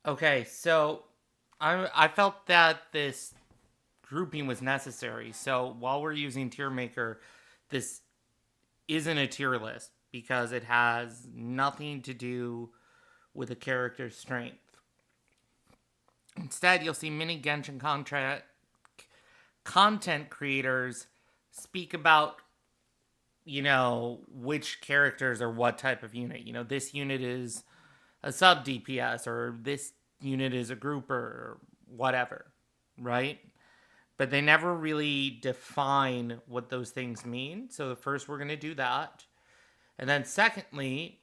Okay, so I felt that this grouping was necessary. So while we're using tier maker, this isn't a tier list because it has nothing to do with a character's strength. Instead, you'll see many Genshin content creators speak about, which characters are what type of unit. This unit is a sub DPS or this unit is a grouper or whatever, right? But they never really define what those things mean. So first we're going to do that. And then secondly,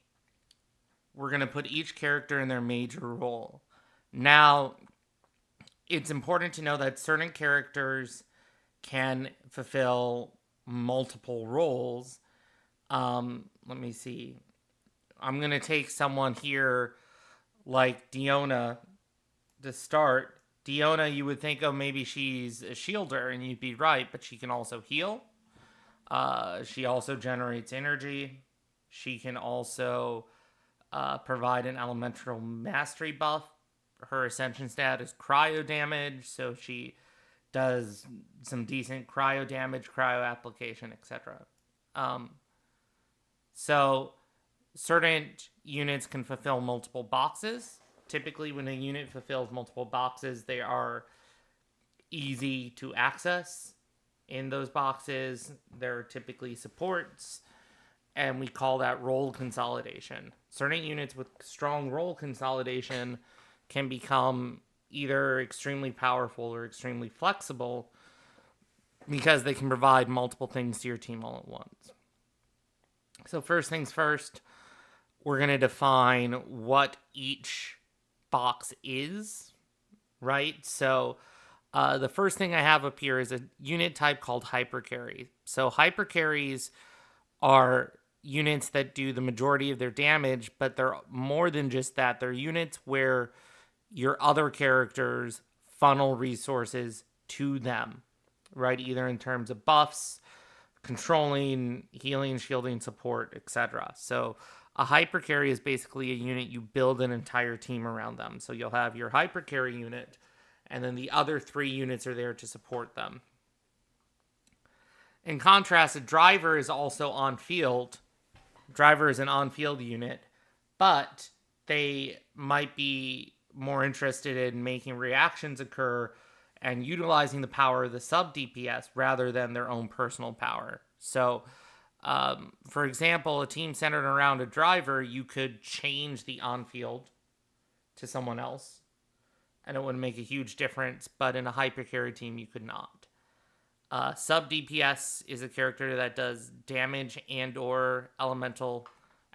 we're going to put each character in their major role. Now, it's important to know that certain characters can fulfill multiple roles. Let me see. I'm going to take someone here like Diona to start. Diona, you would think, oh, maybe she's a shielder, and you'd be right, but she can also heal. She also generates energy. She can also provide an elemental mastery buff. Her ascension stat is cryo damage, so she does some decent cryo damage, cryo application, etc. Um, so certain units can fulfill multiple boxes. Typically, when a unit fulfills multiple boxes, they are easy to access. In those boxes, there are typically supports, and we call that role consolidation. Certain units with strong role consolidation can become either extremely powerful or extremely flexible because they can provide multiple things to your team all at once. So, first things first, we're going to define what each box is, right? So, the first thing I have up here is a unit type called hypercarry. So, hypercarries are units that do the majority of their damage, but they're more than just that. They're units where your other characters funnel resources to them, right? Either in terms of buffs, controlling, healing, shielding, support, etc. So a hypercarry is basically a unit you build an entire team around them. So you'll have your hypercarry unit, and then the other three units are there to support them. In contrast, a driver is also on field. Driver is an on field unit, but they might be more interested in making reactions occur and utilizing the power of the sub DPS rather than their own personal power. So, for example, a team centered around a driver, you could change the on field to someone else, and it would make a huge difference. But in a hypercarry team, you could not. Sub DPS is a character that does damage and/or elemental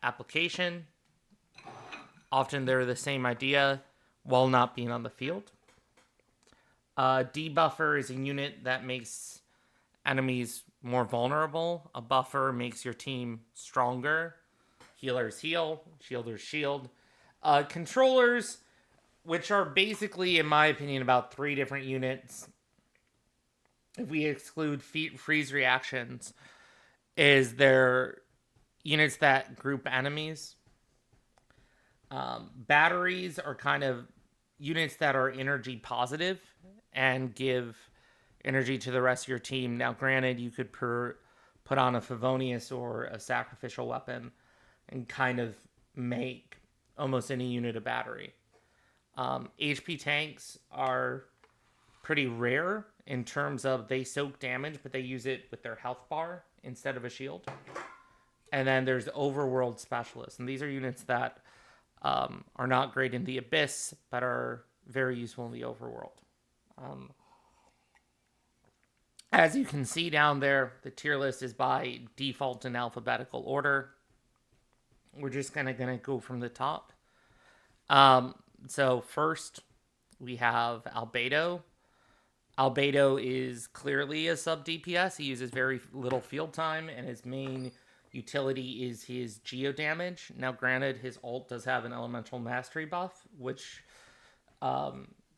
application. Often they're the same idea while not being on the field. Debuffer is a unit that makes enemies more vulnerable. A buffer makes your team stronger. Healers heal, shielders shield. Controllers, which are basically, in my opinion, about three different units. If we exclude freeze reactions, is there units that group enemies. Batteries are kind of units that are energy positive and give energy to the rest of your team. Now, granted, you could put on a Favonius or a sacrificial weapon and kind of make almost any unit a battery. HP tanks are pretty rare in terms of they soak damage, but they use it with their health bar instead of a shield. And then there's overworld specialists, and these are units that are not great in the abyss, but are very useful in the overworld. As you can see down there, the tier list is by default in alphabetical order. We're just kind of going to go from the top. So first, we have Albedo. Albedo is clearly a sub DPS. He uses very little field time, and his main utility is his geo damage. Now, granted, his ult does have an elemental mastery buff, which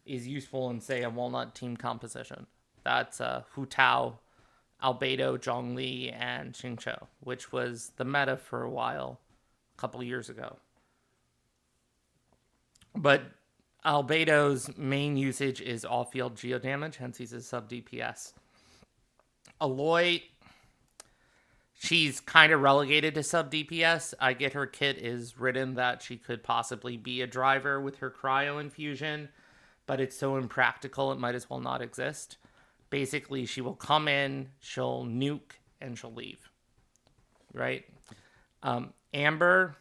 is useful in, say, a walnut team composition. That's Hu Tao, Albedo, Zhongli, and Xingqiu, which was the meta for a while, a couple years ago. But Albedo's main usage is off-field geodamage, hence he's a sub-DPS. Aloy, she's kind of relegated to sub-DPS. I get her kit is written that she could possibly be a driver with her cryo infusion, but it's so impractical it might as well not exist. Basically, she will come in, she'll nuke, and she'll leave. Right? Amber,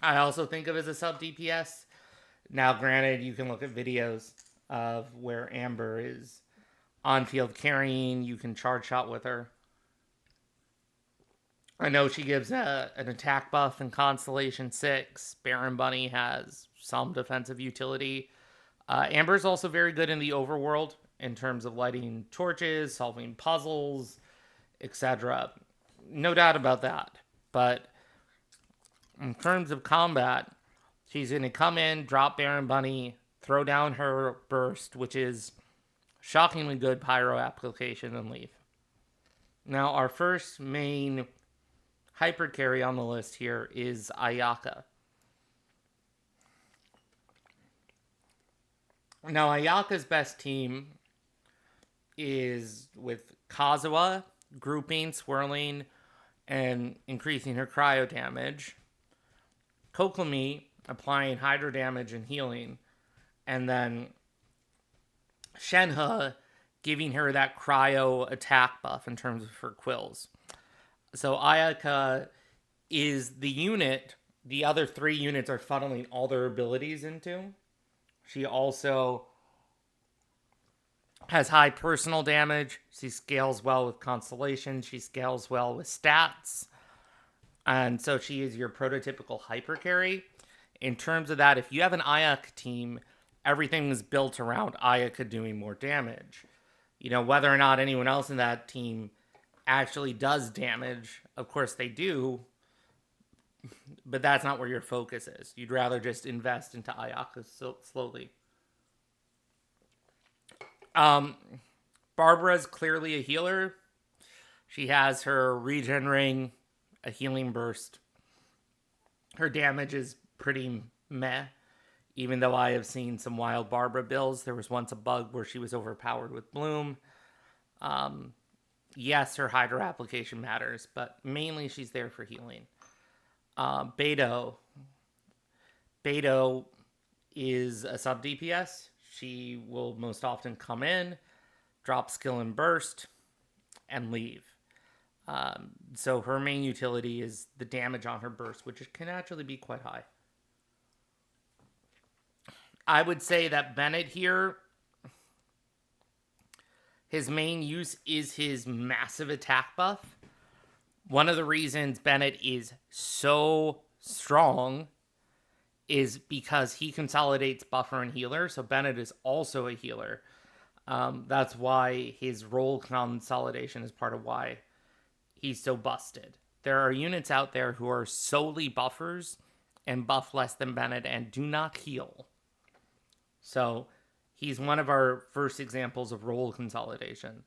I also think of as a sub-DPS. Now, granted, you can look at videos of where Amber is on-field carrying. You can charge shot with her. I know she gives an attack buff in Constellation 6. Baron Bunny has some defensive utility. Amber's also very good in the overworld in terms of lighting torches, solving puzzles, etc. No doubt about that. But in terms of combat, she's going to come in, drop Baron Bunny, throw down her burst, which is shockingly good pyro application, and leave. Now, our first main hyper carry on the list here is Ayaka. Now, Ayaka's best team is with Kazuha, grouping, swirling, and increasing her cryo damage. Kokomi, applying hydro damage and healing. And then Shenhe, giving her that cryo attack buff in terms of her quills. So Ayaka is the unit the other 3 units are funneling all their abilities into. She also has high personal damage. She scales well with Constellation. She scales well with stats. And so she is your prototypical hyper carry. In terms of that, if you have an Ayaka team, everything is built around Ayaka doing more damage. You know, whether or not anyone else in that team actually does damage, of course they do, but that's not where your focus is. You'd rather just invest into Ayaka slowly. Barbara's clearly a healer. She has her regen ring, a healing burst. Her damage is pretty meh, even though I have seen some wild Barbara builds. There was once a bug where she was overpowered with Bloom. Yes, her hydro application matters, but mainly she's there for healing. Beidou is a sub DPS. She will most often come in, drop skill and burst, and leave. So her main utility is the damage on her burst, which can actually be quite high. I would say that Bennett here, his main use is his massive attack buff. One of the reasons Bennett is so strong is because he consolidates buffer and healer. So Bennett is also a healer. That's why his role consolidation is part of why he's so busted. There are units out there who are solely buffers and buff less than Bennett and do not heal. So he's one of our first examples of role consolidation.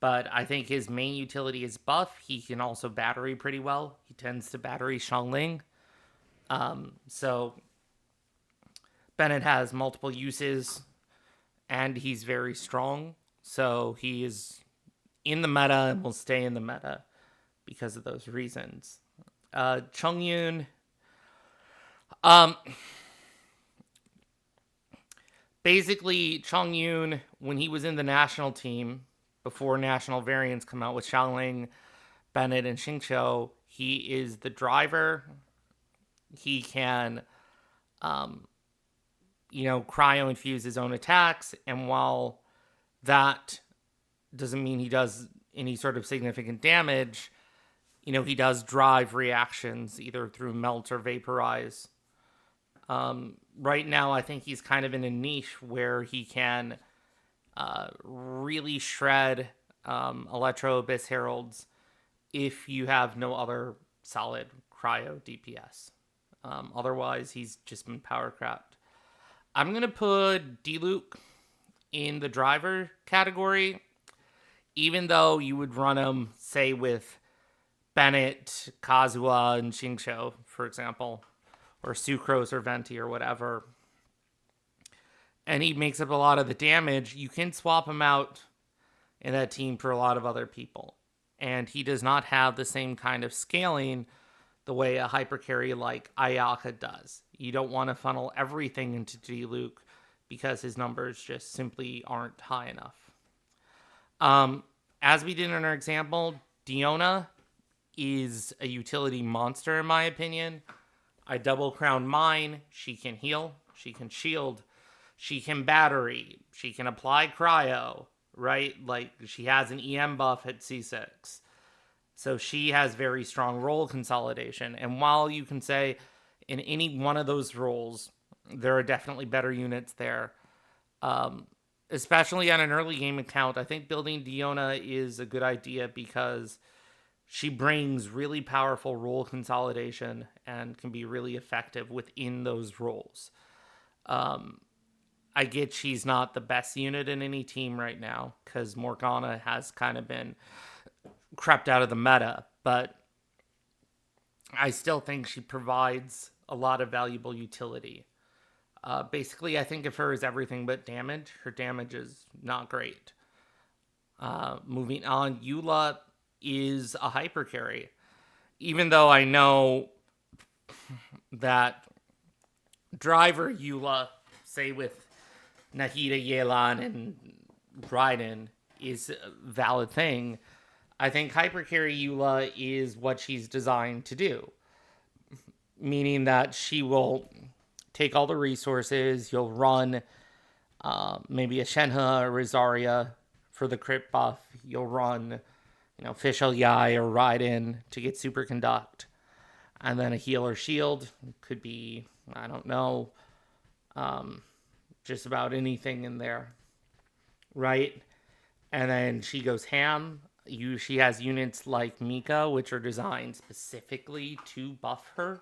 But I think his main utility is buff. He can also battery pretty well. He tends to battery Xiangling. So Bennett has multiple uses, and he's very strong. So he is in the meta and will stay in the meta because of those reasons. Chongyun. Basically, Chongyun, when he was in the national team, before national variants come out with Xiangling, Bennett, and Xingqiu, he is the driver. He can, cryo infuse his own attacks. And while that doesn't mean he does any sort of significant damage, he does drive reactions either through melt or vaporize. Right now, I think he's kind of in a niche where he can really shred Electro Abyss Heralds if you have no other solid cryo DPS. Otherwise, he's just been power crapped. I'm going to put D-Luke in the driver category, even though you would run him, say, with Bennett, Kazuha, and Xingqiu, for example, or Sucrose or Venti or whatever. and he makes up a lot of the damage, you can swap him out in that team for a lot of other people. And he does not have the same kind of scaling the way a hypercarry like Ayaka does. You don't want to funnel everything into D-Luke because his numbers just simply aren't high enough. As we did in our example, Diona is a utility monster in my opinion. I double crown mine. She can heal. She can shield. She can battery. She can apply cryo, right? Like, she has an EM buff at C6. So she has very strong role consolidation. And while you can say in any one of those roles, there are definitely better units there, especially on an early game account, I think building Diona is a good idea because she brings really powerful role consolidation and can be really effective within those roles. I get she's not the best unit in any team right now because Morgana has kind of been crept out of the meta, but I still think she provides a lot of valuable utility. Basically, I think of her as everything but damage. Her damage is not great. Moving on, Eula is a hyper carry. Even though I know that driver Eula, say with Nahida, Yelan, and Raiden, is a valid thing, I think hypercarry Eula is what she's designed to do. Meaning that she will take all the resources, you'll run maybe a Shenhe or Rosaria for the crit buff, you'll run, Fischl Yai or Raiden to get superconduct, and then a heal or shield. Could be, I don't know, just about anything in there, right? And then she goes ham. She has units like Mika, which are designed specifically to buff her.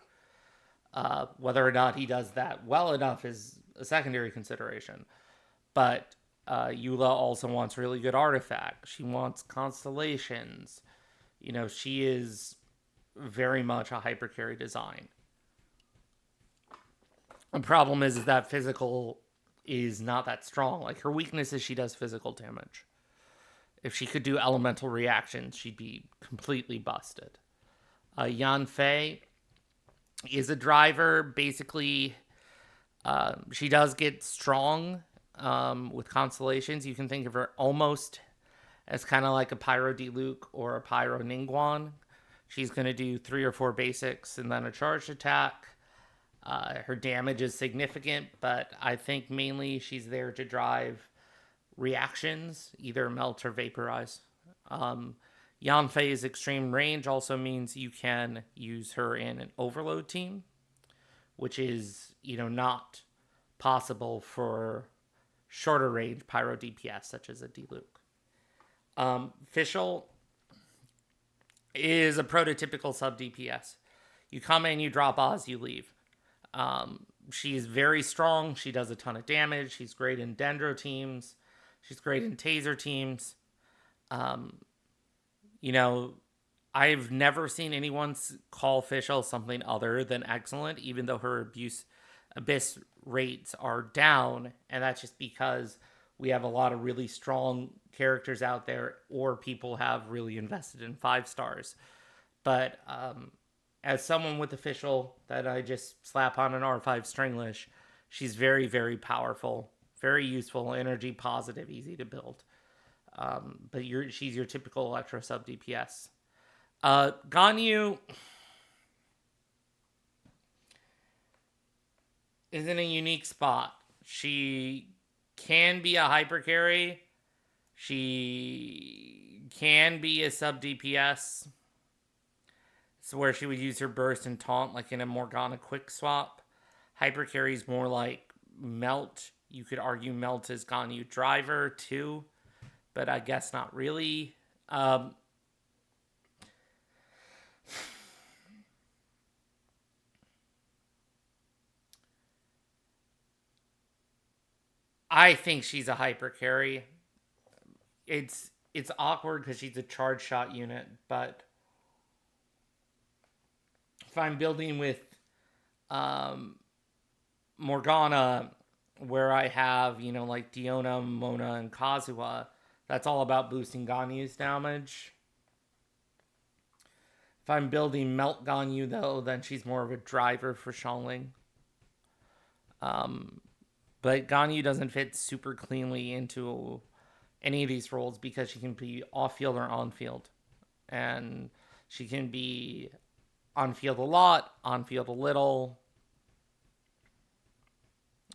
Whether or not he does that well enough is a secondary consideration. But Eula also wants really good artifacts. She wants constellations. She is very much a hypercarry design. The problem is that physical is not that strong. Like, her weakness is she does physical damage. If she could do elemental reactions, she'd be completely busted. Yan Fei is a driver. Basically, she does get strong with constellations. You can think of her almost as kind of like a Pyro D-Luke or a Pyro Ningguang. She's going to do 3 or 4 basics and then a charged attack. Her damage is significant, but I think mainly she's there to drive reactions, either melt or vaporize. Yanfei's extreme range also means you can use her in an overload team, which is, not possible for shorter range pyro DPS such as a D-Luke. Fischl is a prototypical sub DPS. You come in, you drop Oz, you leave. She's very strong. She does a ton of damage. She's great in Dendro teams. She's great in Taser teams. I've never seen anyone call Fischl something other than excellent, even though her abyss rates are down. And that's just because we have a lot of really strong characters out there, or people have really invested in 5 stars. But as someone with Fischl that I just slap on an R5 Stringlish, she's very, very powerful. Very useful, energy positive, easy to build. But she's your typical Electro sub DPS. Ganyu is in a unique spot. She can be a hyper carry. She can be a sub DPS. It's where she would use her burst and taunt like in a Morgana quick swap. Hyper carry is more like melt. You could argue Melt is Ganyu driver too, but I guess not really. I think she's a hyper carry. It's awkward because she's a charge shot unit, but if I'm building with Morgana where I have, like Diona, Mona, and Kazuha, that's all about boosting Ganyu's damage. If I'm building Melt Ganyu, though, then she's more of a driver for Xiangling. But Ganyu doesn't fit super cleanly into any of these roles because she can be off field or on field. And she can be on field a lot, on field a little.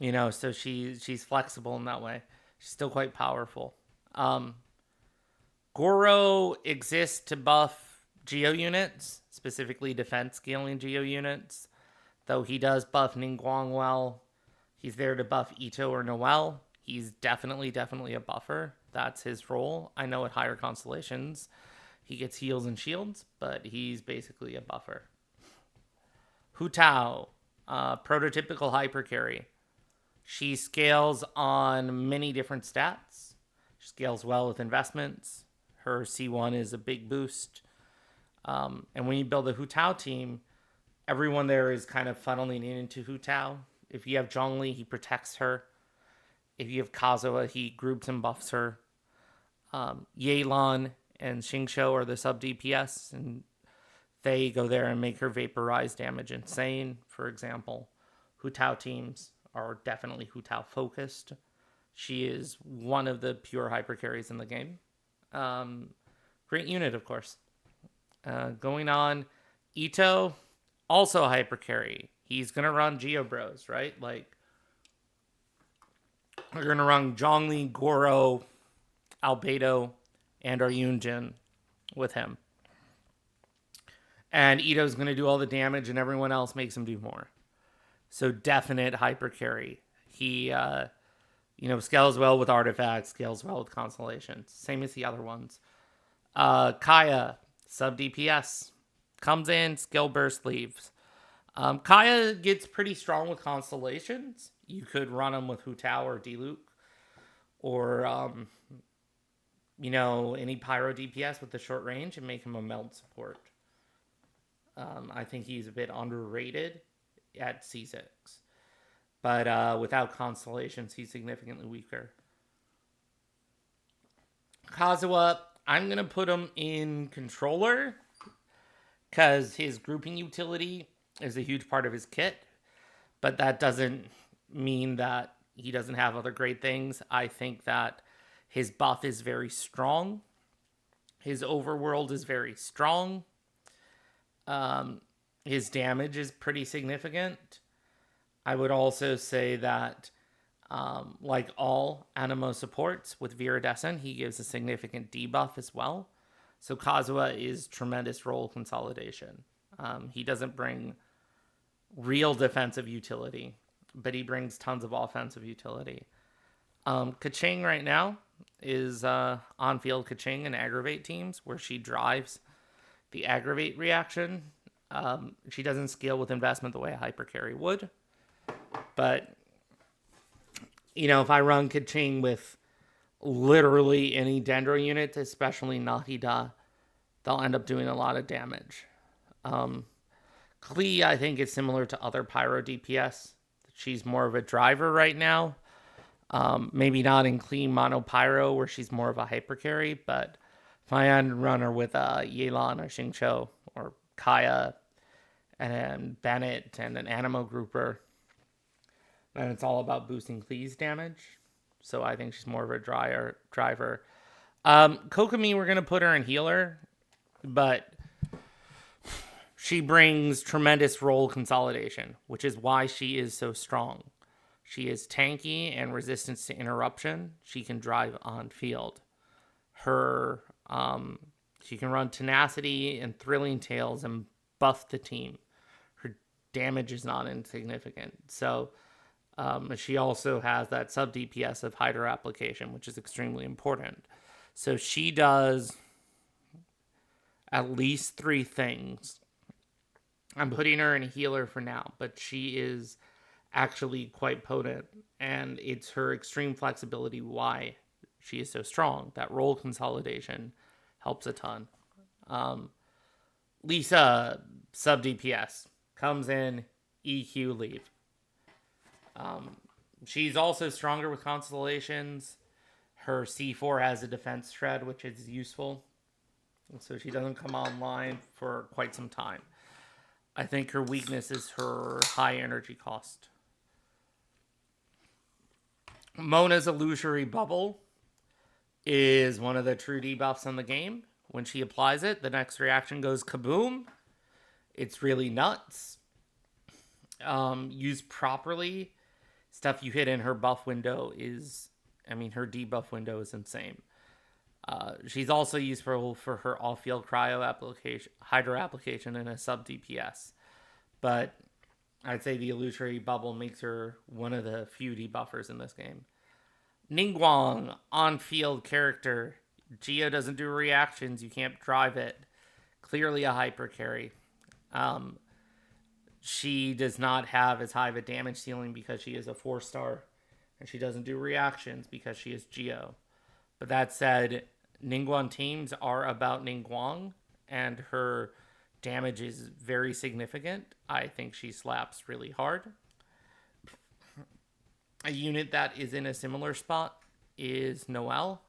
So she's flexible in that way. She's still quite powerful. Goro exists to buff Geo units, specifically defense scaling Geo units. Though he does buff Ningguang well. He's there to buff Ito or Noelle. He's definitely a buffer. That's his role. I know at higher constellations he gets heals and shields, but he's basically a buffer. Hu Tao, prototypical hyper carry. She scales on many different stats. She scales well with investments. Her C1 is a big boost. And when you build a Hu Tao team, everyone there is kind of funneling into Hu Tao. If you have Zhongli, he protects her. If you have Kazuha, he groups and buffs her. Yelan and Xingqiu are the sub DPS, and they go there and make her vaporize damage insane, for example. Hu Tao teams are definitely Hu Tao focused. She is one of the pure hyper carries in the game. Great unit, of course. Going on, Ito, also hyper carry. He's going to run Geo Bros, right? Like, we're going to run Zhongli, Goro, Albedo, and our Yunjin with him. And Ito's going to do all the damage, and everyone else makes him do more. So definite hyper carry. He, scales well with artifacts, scales well with constellations. Same as the other ones. Kaya, sub DPS. Comes in, skill burst, leaves. Kaya gets pretty strong with constellations. You could run him with Hu Tao or Diluc. Or, any Pyro DPS with the short range and make him a meld support. I think he's a bit underrated at C6. But without constellations, he's significantly weaker. Kazuha, I'm going to put him in controller because his grouping utility is a huge part of his kit. But that doesn't mean that he doesn't have other great things. I think that his buff is very strong. His overworld is very strong. His damage is pretty significant. I would also say that, like all Anemo supports with Viridescent, he gives a significant debuff as well. So Kazuha is tremendous role consolidation. He doesn't bring real defensive utility, but he brings tons of offensive utility. Kaching right now is on-field Kaching and Aggravate teams where she drives the Aggravate reaction. She doesn't scale with investment the way a hyper carry would. But, if I run Kaching with literally any Dendro unit, especially Nahida, they'll end up doing a lot of damage. Klee, I think, is similar to other Pyro DPS. She's more of a driver right now. Maybe not in Klee Mono Pyro, where she's more of a hyper carry, but if I run her with Yelan or Xingqiu or Kaya and Bennett and an Anemo grouper, then it's all about boosting Klee's damage. So I think she's more of a driver. Kokomi, we're going to put her in healer, but she brings tremendous role consolidation, which is why she is so strong. She is tanky and resistance to interruption. She can drive on field. She can run tenacity and thrilling tales and buff the team. Her damage is not insignificant. So she also has that sub DPS of Hydra application, which is extremely important. So she does at least 3 things. I'm putting her in a healer for now, but she is actually quite potent, and it's her extreme flexibility why she is so strong. That role consolidation helps a ton. Lisa, sub DPS, comes in, EQ, leave. She's also stronger with constellations. Her C4 has a defense shred, which is useful. So she doesn't come online for quite some time. I think her weakness is her high energy cost. Mona's illusory bubble is one of the true debuffs on the game. When she applies it, the next reaction goes kaboom. It's really nuts. Used properly, stuff you hit in her buff window is, I mean, her debuff window is insane. She's also useful for her off-field cryo application, hydro application, and a sub DPS. But I'd say the illusory bubble makes her one of the few debuffers in this game. Ningguang, on-field character. Geo doesn't do reactions. You can't drive it. Clearly a hyper carry. She does not have as high of a damage ceiling because she is a 4-star. And she doesn't do reactions because she is Geo. But that said, Ningguang teams are about Ningguang, and her damage is very significant. I think she slaps really hard. A unit that is in a similar spot is Noelle.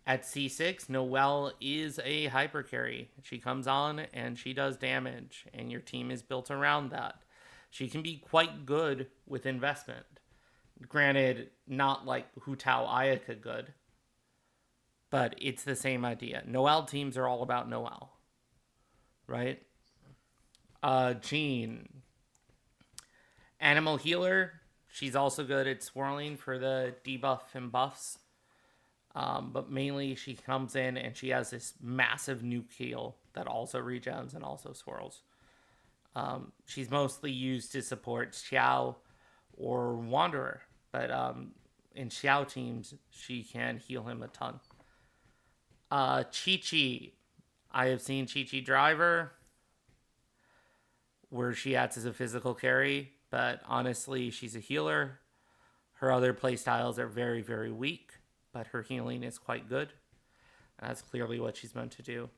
At C6, Noelle is a hyper carry. She comes on and she does damage, and your team is built around that. She can be quite good with investment. Granted, not like Hu Tao Ayaka good, but it's the same idea. Noelle teams are all about Noelle, right? Jean, animal healer. She's also good at swirling for the debuff and buffs. But mainly she comes in and she has this massive nuke heal that also regens and also swirls. She's mostly used to support Xiao or Wanderer. But in Xiao teams, she can heal him a ton. Chi-Chi. I have seen Chi-Chi Driver, where she acts as a physical carry. But honestly, she's a healer. Her other playstyles are very, very weak. But her healing is quite good. That's clearly what she's meant to do.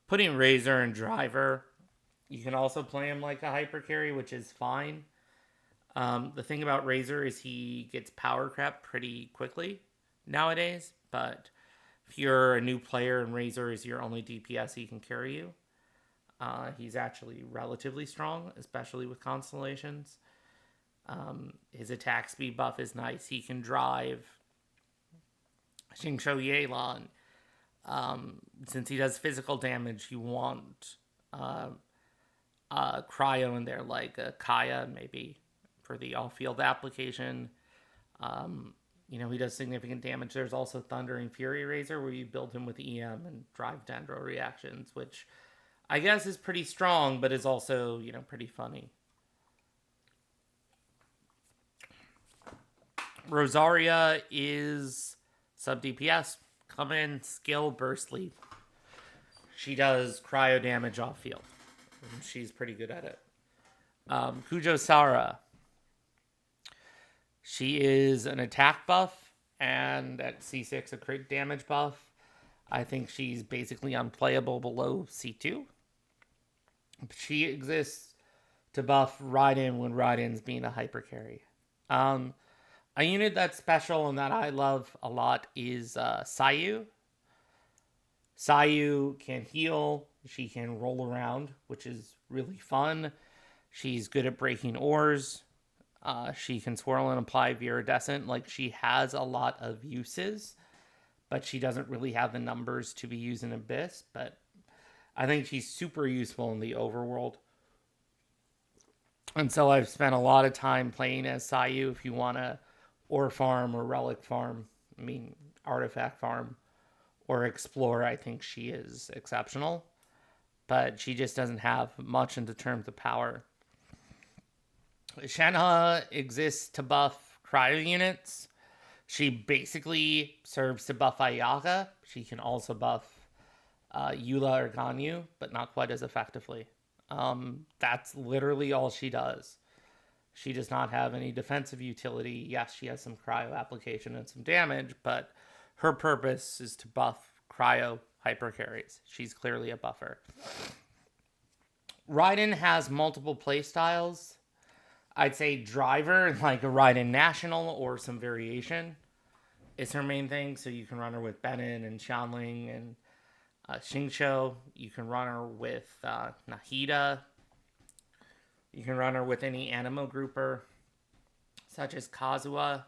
Putting Razor and Driver, you can also play him like a hyper carry, which is fine. The thing about Razor is he gets power crap pretty quickly nowadays. But if you're a new player and Razor is your only DPS, he can carry you. He's actually relatively strong, especially with constellations. His attack speed buff is nice. He can drive Xingqiu Yelan. Since he does physical damage, you want cryo in there, like a Kaya maybe for the off-field application. He does significant damage. There's also Thunder and Fury Razor, where you build him with EM and drive Dendro reactions, which I guess is pretty strong, but is also, pretty funny. Rosaria is sub DPS. Come in, skill, burst leap. She does cryo damage off field. She's pretty good at it. Kujo Sara. She is an attack buff, and at C6 a crit damage buff. I think she's basically unplayable below C2. She exists to buff Raiden when Raiden's being a hyper carry. A unit that's special and that I love a lot is Sayu. Sayu can heal. She can roll around, which is really fun. She's good at breaking ores. She can swirl and apply Viridescent. Like, she has a lot of uses, but she doesn't really have the numbers to be used in Abyss. But I think she's super useful in the overworld. And so I've spent a lot of time playing as Sayu. If you want to ore farm or relic farm, artifact farm or explore, I think she is exceptional. But she just doesn't have much in terms of power. Shenhe exists to buff cryo units. She basically serves to buff Ayaka. She can also buff Eula or Ganyu, but not quite as effectively. That's literally all she does. She does not have any defensive utility. Yes, she has some cryo application and some damage, but her purpose is to buff cryo hyper carries. She's clearly a buffer. Raiden has multiple playstyles. I'd say driver, like a Raiden National or some variation, is her main thing. So you can run her with Bennett and Xianling and Xingqiu. You can run her with Nahida. You can run her with any Animo grouper, such as Kazuha.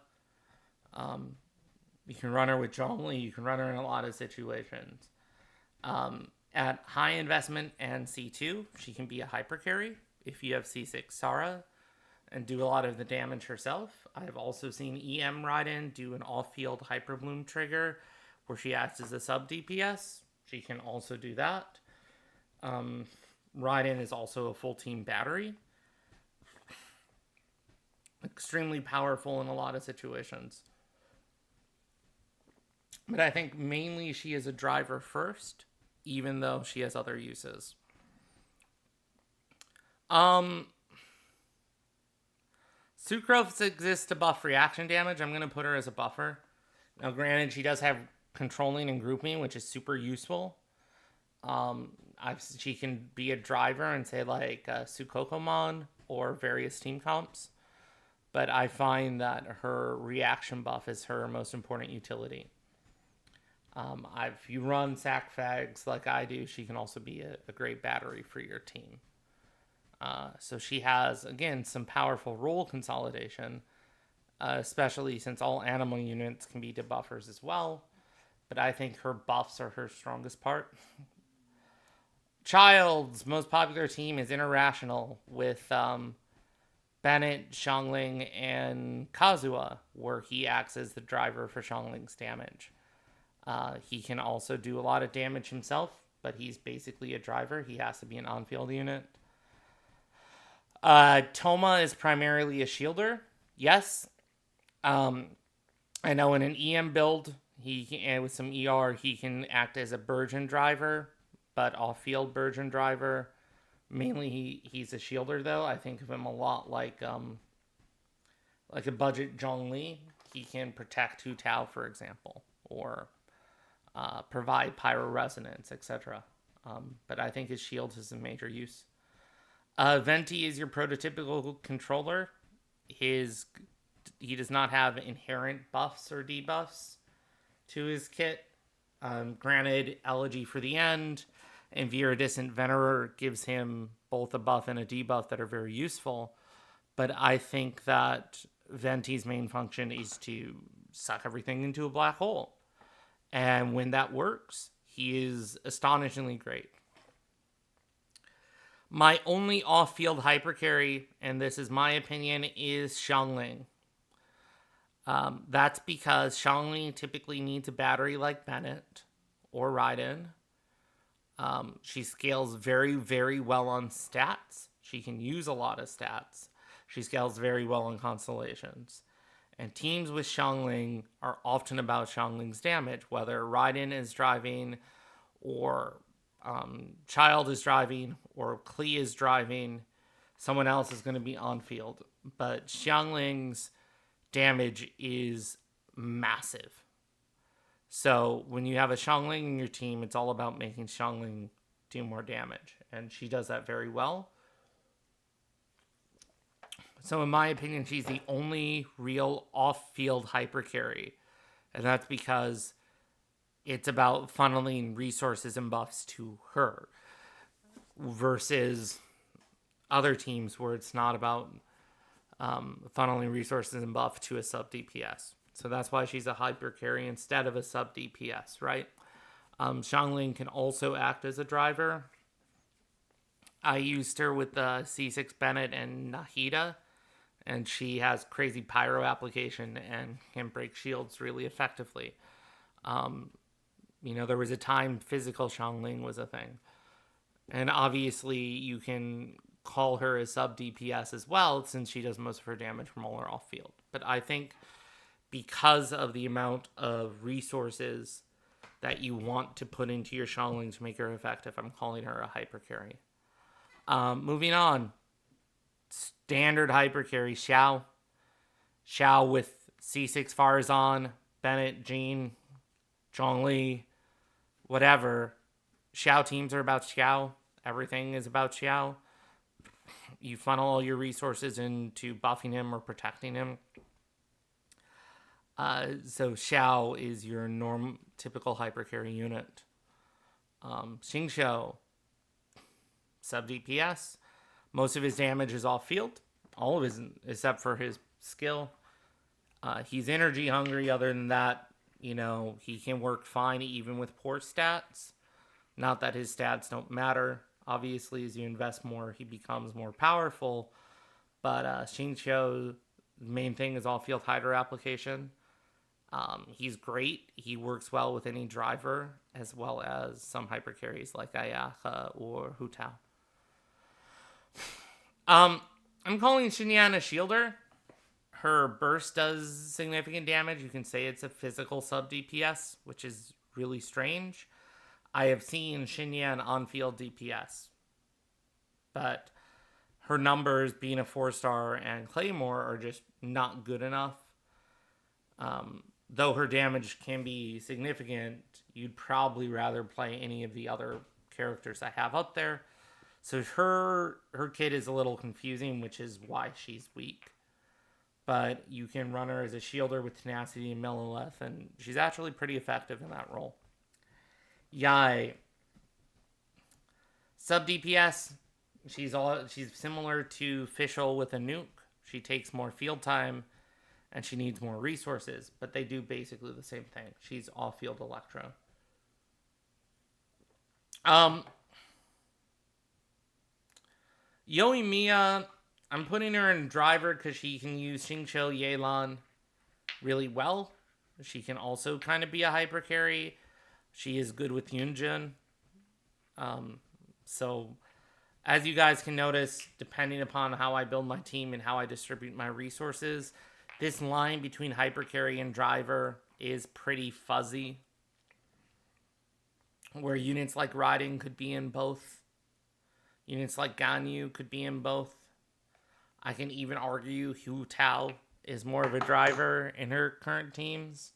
You can run her with Zhongli. You can run her in a lot of situations. At high investment and C2, she can be a hyper carry if you have C6 Sara and do a lot of the damage herself. I've also seen EM Raiden do an off-field Hyper Bloom trigger where she acts as a sub DPS. She can also do that. Raiden is also a full team battery. Extremely powerful in a lot of situations. But I think mainly she is a driver first, even though she has other uses. Sucrose exists to buff reaction damage. I'm going to put her as a buffer. Now, granted, she does have controlling and grouping, which is super useful. She can be a driver and say like Sukokomon or various team comps. But I find that her reaction buff is her most important utility. If you run sac fags like I do, she can also be a great battery for your team. So she has, again, some powerful role consolidation, especially since all animal units can be debuffers as well. But I think her buffs are her strongest part. Child's most popular team is Interrational with Bennett, Xiangling, and Kazuha, where he acts as the driver for Xiangling's damage. He can also do a lot of damage himself, but he's basically a driver. He has to be an on-field unit. Toma is primarily a shielder. Yes. I know in an EM build, with some ER, he can act as a Burgeon driver, but off-field Burgeon driver. Mainly he's a shielder, though. I think of him a lot like a budget Zhongli. He can protect Hu Tao, for example, or provide pyro resonance, etc. But I think his shield is a major use. Venti is your prototypical controller. He does not have inherent buffs or debuffs to his kit. Granted, Elegy for the End and Viridescent Venerer gives him both a buff and a debuff that are very useful. But I think that Venti's main function is to suck everything into a black hole. And when that works, he is astonishingly great. My only off-field hypercarry, and this is my opinion, is Xiangling. That's because Xiangling typically needs a battery like Bennett or Raiden. She scales very, very well on stats. She can use a lot of stats. She scales very well on constellations. And teams with Xiangling are often about Xiangling's damage, whether Raiden is driving or Child is driving or Klee is driving. Someone else is going to be on field. But Xiangling's damage is massive. So when you have a Xiangling in your team, it's all about making Xiangling do more damage. And she does that very well. So in my opinion, she's the only real off-field hyper carry. And that's because it's about funneling resources and buffs to her versus other teams where it's not about funneling resources and buff to a sub DPS. So that's why she's a hyper carry instead of a sub DPS, right? Xiangling can also act as a driver. I used her with the C6 Bennett and Nahida, and she has crazy pyro application and can break shields really effectively. There was a time physical Xiangling was a thing. And obviously you can call her a sub DPS as well, since she does most of her damage from all her off field. But I think because of the amount of resources that you want to put into your Xiangling to make her effective, I'm calling her a hyper carry. Moving on. Standard hyper carry, Xiao. Xiao with C6 Farazan, Bennett, Jean, Zhongli, whatever. Xiao teams are about Xiao. Everything is about Xiao. You funnel all your resources into buffing him or protecting him. So Xiao is your typical hypercarry unit. Xingqiu, sub DPS. Most of his damage is off field. All of his, except for his skill. He's energy hungry. Other than that, he can work fine even with poor stats. Not that his stats don't matter. Obviously, as you invest more, he becomes more powerful. But Xingqiu's main thing is all-field Hydra application. He's great. He works well with any driver, as well as some hypercarries like Ayaka or Hu Tao. I'm calling Xinyan a shielder. Her burst does significant damage. You can say it's a physical sub DPS, which is really strange. I have seen Xinyan on-field DPS, but her numbers, being a 4-star and Claymore, are just not good enough. Though her damage can be significant, you'd probably rather play any of the other characters I have up there. So her kit is a little confusing, which is why she's weak. But you can run her as a shielder with tenacity and Melolith, and she's actually pretty effective in that role. Yai, sub DPS. She's similar to Fischl with a nuke. She takes more field time, and she needs more resources, but they do basically the same thing. She's off-field Electro. Yoimiya, I'm putting her in driver because she can use Xingqiu Yelan really well. She can also kind of be a hyper carry. She is good with Yunjin. So, as you guys can notice, depending upon how I build my team and how I distribute my resources, this line between hyper carry and driver is pretty fuzzy. Where units like Riding could be in both. Units like Ganyu could be in both. I can even argue Hu Tao is more of a driver in her current teams.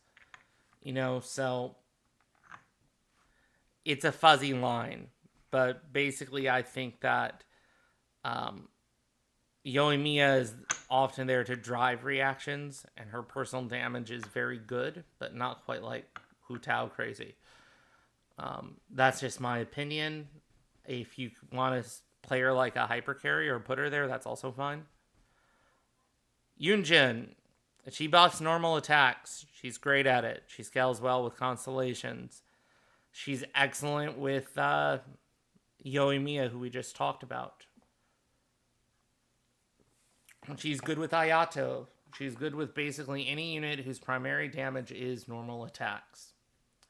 So it's a fuzzy line. But basically, I think that Yoimiya is often there to drive reactions, and her personal damage is very good, but not quite like Hu Tao crazy. That's just my opinion. If you want to play her like a hyper carry or put her there, that's also fine. Yunjin, she buffs normal attacks. She's great at it. She scales well with constellations. She's excellent with Yoimiya, who we just talked about. She's good with Ayato. She's good with basically any unit whose primary damage is normal attacks.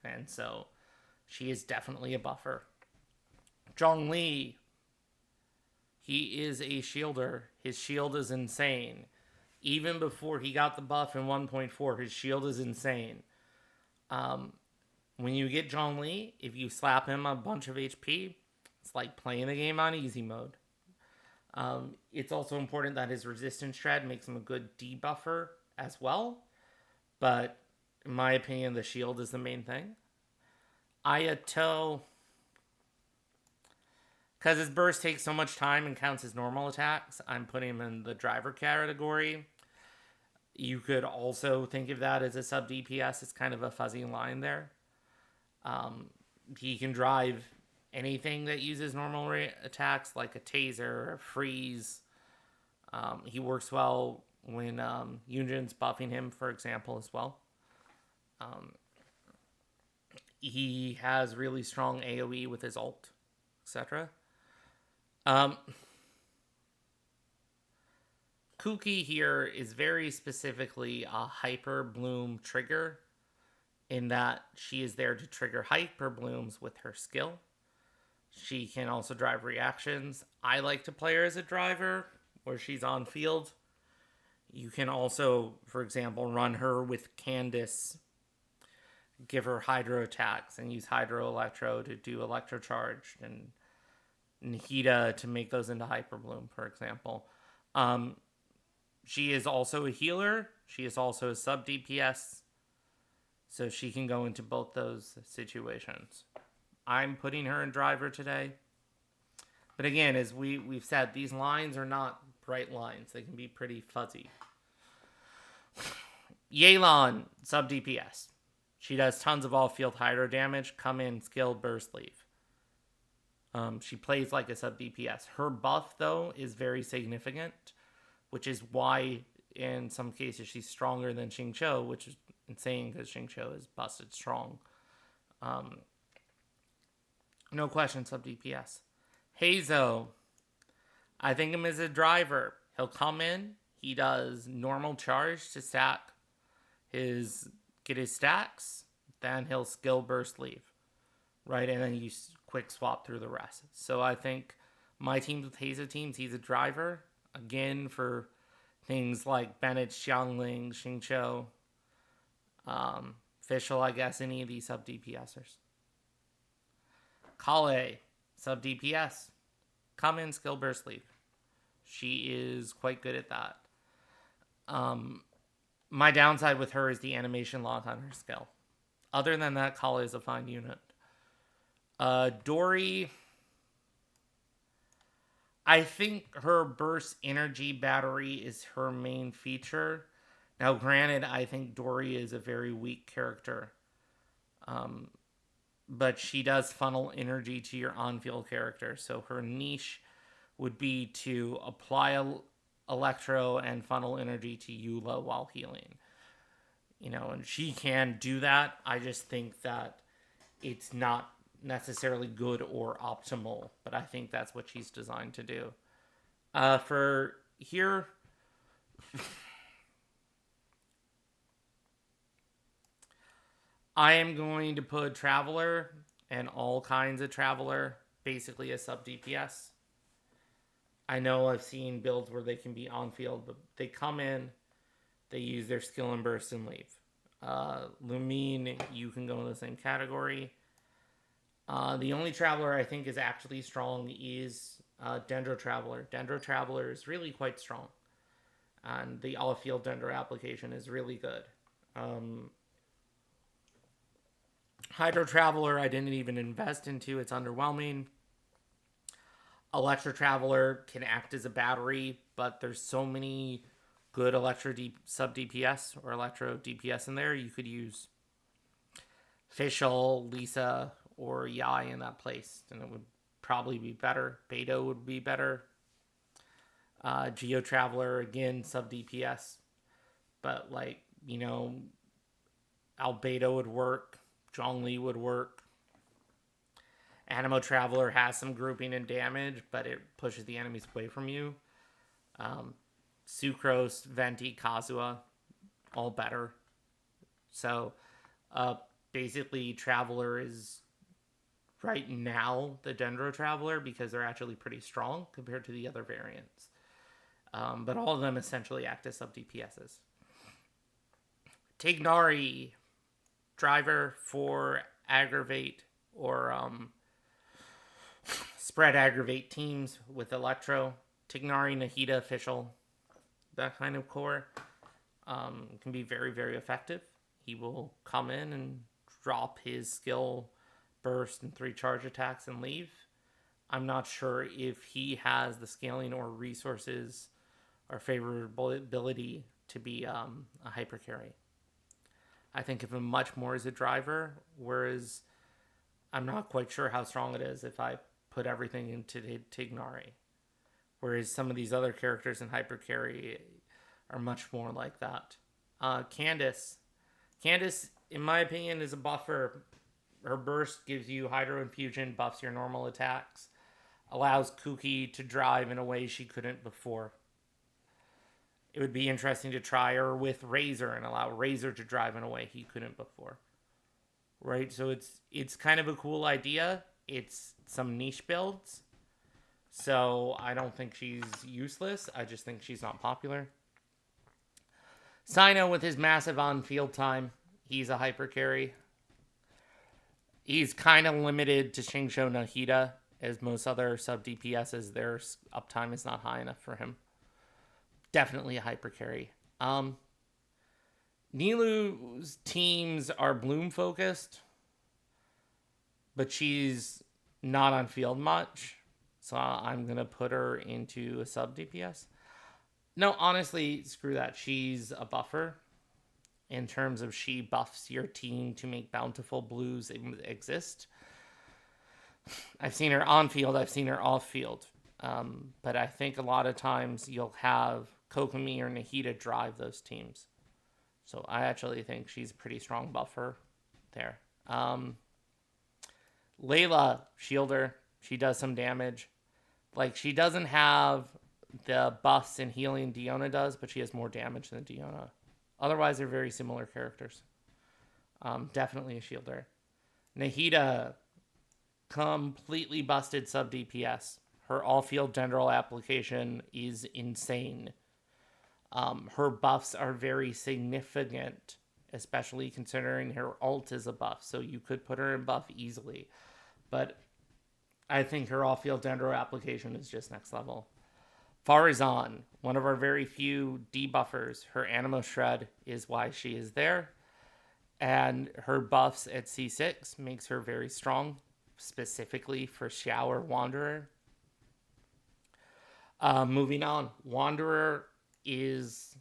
And so she is definitely a buffer. Zhongli, he is a shielder. His shield is insane. Even before he got the buff in 1.4, his shield is insane. When you get Zhongli, if you slap him a bunch of HP, it's like playing the game on easy mode. It's also important that his resistance strat makes him a good debuffer as well. But in my opinion, the shield is the main thing. Ayato, because his burst takes so much time and counts as normal attacks, I'm putting him in the driver category. You could also think of that as a sub DPS. It's kind of a fuzzy line there. He can drive anything that uses normal attacks, like a taser or a freeze. He works well when Yunjin's buffing him, for example, as well. He has really strong AoE with his ult, etc. Kuki here is very specifically a hyper bloom trigger, in that she is there to trigger hyper blooms with her skill. She can also drive reactions. I like to play her as a driver, where she's on field. You can also, for example, run her with Candace, give her Hydro attacks, and use Hydro Electro to do Electro Charge, and Nihida to make those into Hyper Bloom, for example. She is also a healer. She is also a sub DPS. So she can go into both those situations. I'm putting her in driver today. But again, as we've said, these lines are not bright lines. They can be pretty fuzzy. Yelan, sub DPS. She does tons of all-field hydro damage. Come in, skill, burst, leave. She plays like a sub DPS. Her buff, though, is very significant, which is why in some cases she's stronger than Xingqiu, which is insane because Xingqiu is busted strong. No question, sub DPS. Hazo, I think him as a driver. He'll come in, he does normal charge to get his stacks, then he'll skill burst leave, right? And then you quick swap through the rest. So I think my teams with Hazo teams, he's a driver. Again, for things like Bennett, Xiangling, Xingqiu, Fischl, I guess, any of these sub DPSers. Kale, sub DPS. Come in, skill burst leave. She is quite good at that. My downside with her is the animation lock on her skill. Other than that, Kale is a fine unit. Dory, I think her burst energy battery is her main feature. Now, granted, I think Dory is a very weak character. But she does funnel energy to your on-field character. So her niche would be to apply electro and funnel energy to Eula while healing. And she can do that. I just think that it's not necessarily good or optimal, but I think that's what she's designed to do. For here, I am going to put Traveler and all kinds of Traveler, basically a sub DPS. I know I've seen builds where they can be on field, but they come in, they use their skill and burst and leave. Lumine, you can go in the same category. The only Traveler I think is actually strong is Dendro Traveler. Dendro Traveler is really quite strong. And the all-field Dendro application is really good. Hydro Traveler I didn't even invest into. It's underwhelming. Electro Traveler can act as a battery, but there's so many good sub DPS or Electro DPS in there. You could use Fischl, Lisa, or Yai in that place, and it would probably be better. Beto would be better. Geo Traveler, again, sub DPS. But, Albedo would work. Zhongli would work. Animo Traveler has some grouping and damage, but it pushes the enemies away from you. Sucrose, Venti, Kazuha, all better. So, basically, Traveler is right now the Dendro Traveler because they're actually pretty strong compared to the other variants. But all of them essentially act as sub DPSs. Tignari, driver for aggravate or spread aggravate teams with Electro. Tignari, Nahida, Fischl, that kind of core can be very, very effective. He will come in and drop his skill burst and 3 charge attacks and leave. I'm not sure if he has the scaling or resources or favorability to be a hyper carry. I think of him much more as a driver, whereas I'm not quite sure how strong it is if I put everything into Tignari. Whereas some of these other characters in hyper carry are much more like that. Candace, in my opinion, is a buffer. Her burst gives you Hydro Infusion, buffs your normal attacks, allows Kuki to drive in a way she couldn't before. It would be interesting to try her with Razor and allow Razor to drive in a way he couldn't before. Right? So it's kind of a cool idea. It's some niche builds. So I don't think she's useless. I just think she's not popular. Sino with his massive on-field time. He's a hyper carry. He's kind of limited to Xingqiu Nahida, as most other sub DPSs. Their uptime is not high enough for him. Definitely a hyper carry. Nilu's teams are Bloom focused. but she's not on field much. So I'm going to put her into a sub DPS. No, honestly, screw that. She's a buffer in terms of she buffs your team to make bountiful blues exist. I've seen her on field, I've seen her off field. But I think a lot of times you'll have Kokomi or Nahida drive those teams. So I actually think she's a pretty strong buffer there. Layla, shielder, she does some damage. Like, she doesn't have the buffs and healing Diona does, but she has more damage than Diona. Otherwise, they're very similar characters. Definitely a shielder. Nahida, completely busted sub DPS. Her all field general application is insane. Her buffs are very significant, especially considering her ult is a buff. So you could put her in buff easily. But I think her all field dendro application is just next level. Farazan, one of our very few debuffers, her Animo Shred is why she is there. And her buffs at C6 makes her very strong, specifically for Shower Wanderer. Moving on, Wanderer is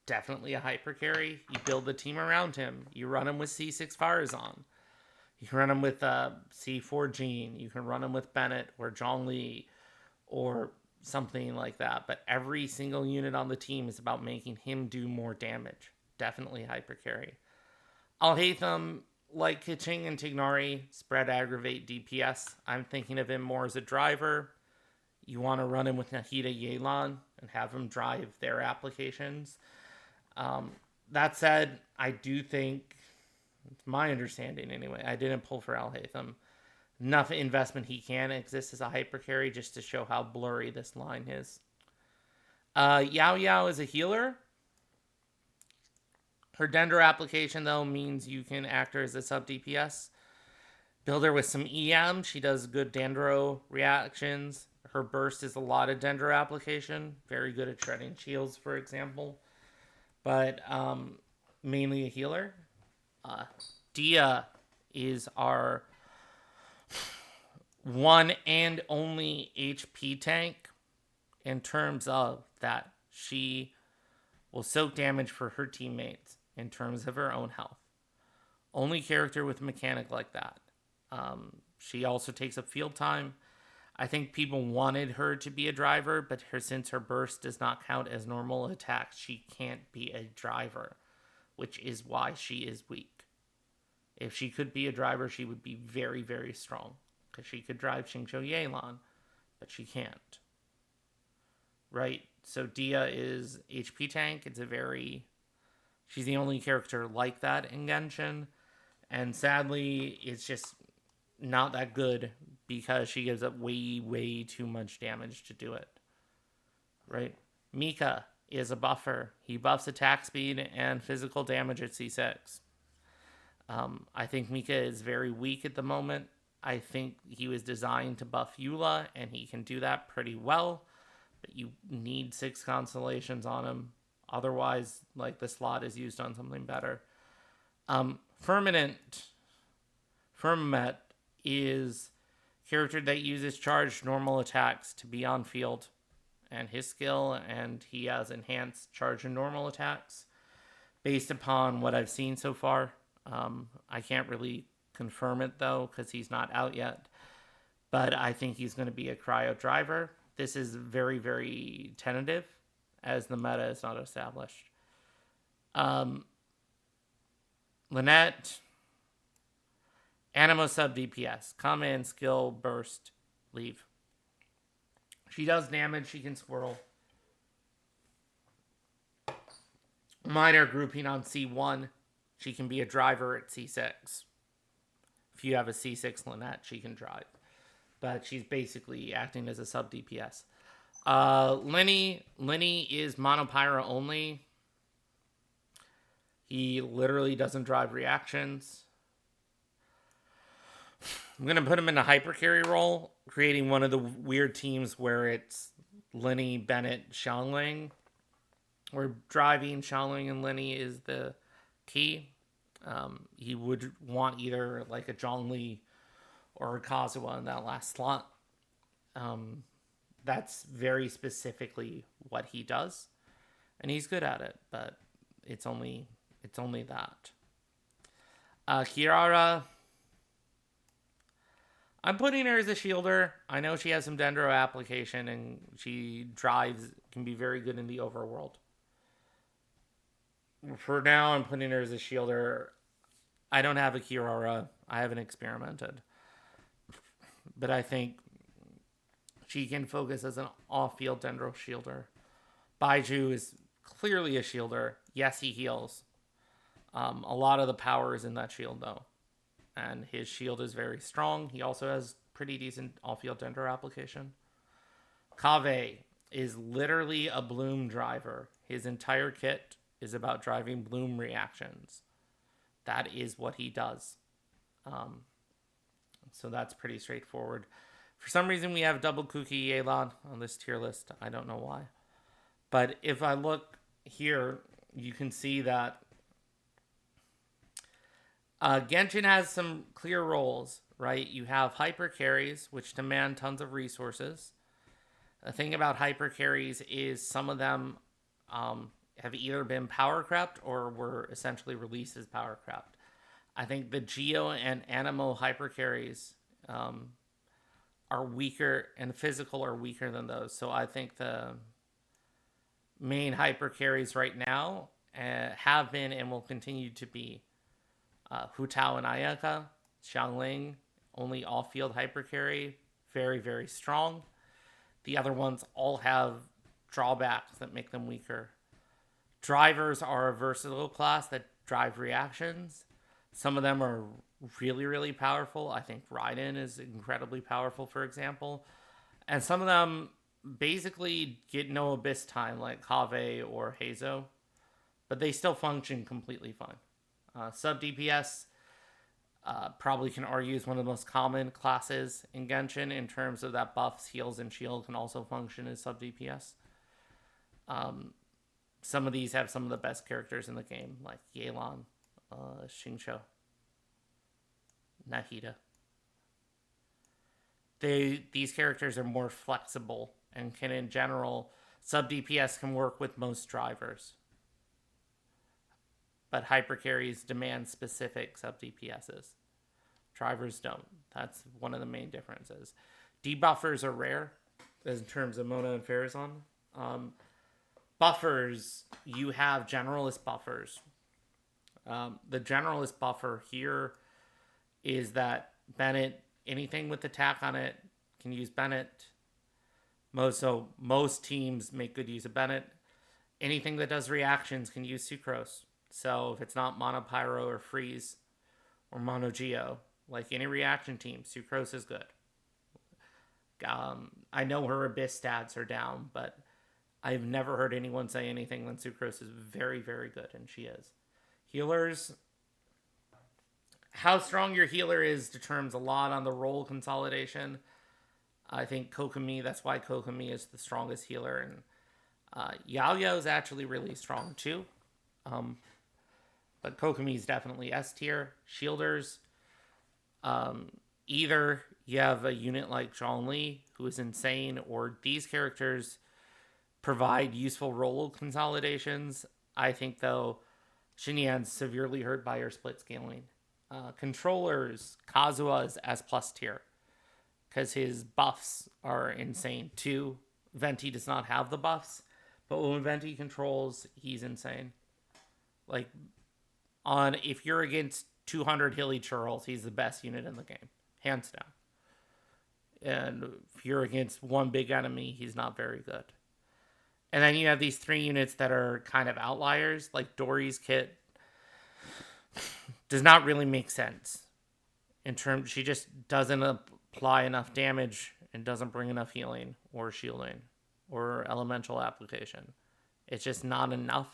definitely a hyper carry. You build the team around him. You run him with C6 Farazan. You can run him with C4 Jean. You can run him with Bennett or Zhongli or something like that. But every single unit on the team is about making him do more damage. Definitely hyper carry. Alhaitham, like Keqing and Tignari, spread aggravate DPS. I'm thinking of him more as a driver. You want to run him with Nahida Yelan and have him drive their applications. That said, I do think, it's my understanding anyway, I didn't pull for Alhaitham. Enough investment he can exist as a hyper carry just to show how blurry this line is. Yao Yao is a healer. Her Dendro application, though, means you can act her as a sub DPS. Build her with some EM. She does good Dendro reactions. Her burst is a lot of Dendro application. Very good at shredding shields, for example. But mainly a healer. Dia is our one and only HP tank in terms of that she will soak damage for her teammates in terms of her own health. Only character with a mechanic like that. She also takes up field time. I think people wanted her to be a driver, but since her burst does not count as normal attacks, she can't be a driver, which is why she is weak. If she could be a driver, she would be very, very strong, because she could drive Xingqiu Yelan, but she can't. Right? So Dia is HP tank. She's the only character like that in Genshin, and sadly, it's just not that good because she gives up way, way too much damage to do it. Right? Mika is a buffer. He buffs attack speed and physical damage at C6. I think Mika is very weak at the moment. I think he was designed to buff Eula, and he can do that pretty well. But you need 6 constellations on him. Otherwise, like, the slot is used on something better. Firmament is a character that uses charged normal attacks to be on field. And his skill, and he has enhanced charge and normal attacks. Based upon what I've seen so far. I can't really confirm it, though, because he's not out yet. But I think he's going to be a cryo driver. This is very, very tentative, as the meta is not established. Lynette, Animo sub DPS. Come in, skill, burst, leave. She does damage, she can swirl. Minor grouping on C1. She can be a driver at C6. If you have a C6 Lynette, she can drive. But she's basically acting as a sub DPS. Lenny is monopyro only. He literally doesn't drive reactions. I'm going to put him in a hyper carry role, creating one of the weird teams where it's Lenny, Bennett, Xiangling. Where driving Xiangling and Lenny is the key. He would want either like a Zhongli or Kazuha in that last slot. Um, that's very specifically what he does, and he's good at it. But it's only that. Kiara, I'm putting her as a shielder. I know she has some Dendro application, and she can be very good in the overworld. For now, I'm putting her as a shielder. I don't have a Kiara. I haven't experimented. But I think she can focus as an off-field Dendro shielder. Baiju is clearly a shielder. Yes, he heals. A lot of the power is in that shield, though. And his shield is very strong. He also has pretty decent off-field Dendro application. Kave is literally a bloom driver. His entire kit is about driving bloom reactions. That is what he does. So that's pretty straightforward. For some reason, we have double Kuki Yelan on this tier list. I don't know why. But if I look here, you can see that Genshin has some clear roles, right? You have hyper carries, which demand tons of resources. The thing about hyper carries is some of them have either been power crept or were essentially released as power crept. I think the Geo and Animo hyper carries are weaker, and physical are weaker than those. So I think the main hyper carries right now have been and will continue to be Hu Tao and Ayaka. Xiangling, only off-field hyper carry, very, very strong. The other ones all have drawbacks that make them weaker. Drivers are a versatile class that drive reactions. Some of them are really, really powerful. I think Raiden is incredibly powerful, for example. And some of them basically get no abyss time, like Kave or Heizo. But they still function completely fine. Sub DPS probably can argue is one of the most common classes in Genshin in terms of that buffs, heals, and shield can also function as sub DPS. Some of these have some of the best characters in the game, like Yelan, Xingqiu, Nahida. These characters are more flexible and can, in general, sub DPS can work with most drivers. But hyper carries demand specific sub DPSs. Drivers don't. That's one of the main differences. Debuffers are rare in terms of Mona and Farazan. Buffers, you have generalist buffers. The generalist buffer here is that Bennett, anything with attack on it can use Bennett. Most teams make good use of Bennett. Anything that does reactions can use Sucrose. So if it's not Mono Pyro or Freeze or Mono Geo, like any reaction team, Sucrose is good. I know her Abyss stats are down, but I've never heard anyone say anything when Sucrose is very, very good, and she is. Healers, how strong your healer is determines a lot on the role consolidation. I think Kokomi, that's why Kokomi is the strongest healer, and Yao Yao is actually really strong too. But Kokomi is definitely S tier. Shielders, either you have a unit like Zhongli, who is insane, or these characters provide useful role consolidations. I think, though, Xinyan's severely hurt by her split scaling. Controllers, Kazuha is S plus tier, because his buffs are insane too. Venti does not have the buffs, but when Venti controls, he's insane. Like, if you're against 200 Hilly Churls, he's the best unit in the game, hands down. And if you're against one big enemy, he's not very good. And then you have these 3 units that are kind of outliers, like Dory's kit does not really make sense. She just doesn't apply enough damage and doesn't bring enough healing or shielding or elemental application. It's just not enough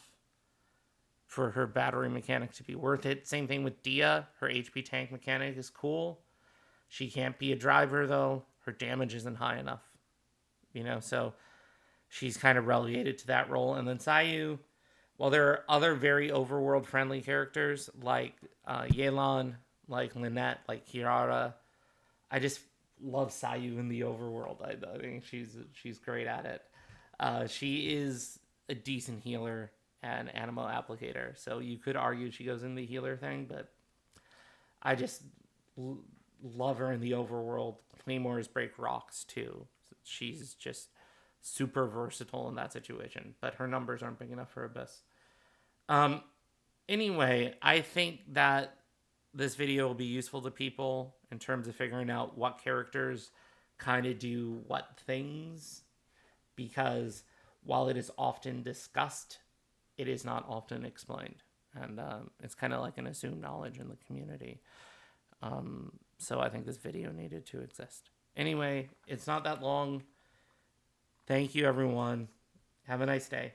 for her battery mechanic to be worth it. Same thing with Dia. Her HP tank mechanic is cool. She can't be a driver, though. Her damage isn't high enough. So she's kind of relegated to that role. And then Sayu, while there are other very overworld-friendly characters like Yelan, like Lynette, like Kiara, I just love Sayu in the overworld. I think she's great at it. She is a decent healer and animal applicator, so you could argue she goes in the healer thing, but I just l- love her in the overworld. Claymores break rocks too. She's just super versatile in that situation, but her numbers aren't big enough for Abyss. Um, anyway, I think that this video will be useful to people in terms of figuring out what characters kind of do what things, because while it is often discussed, it is not often explained. And it's kind of like an assumed knowledge in the community. So I think this video needed to exist. Anyway, it's not that long. Thank you, everyone. Have a nice day.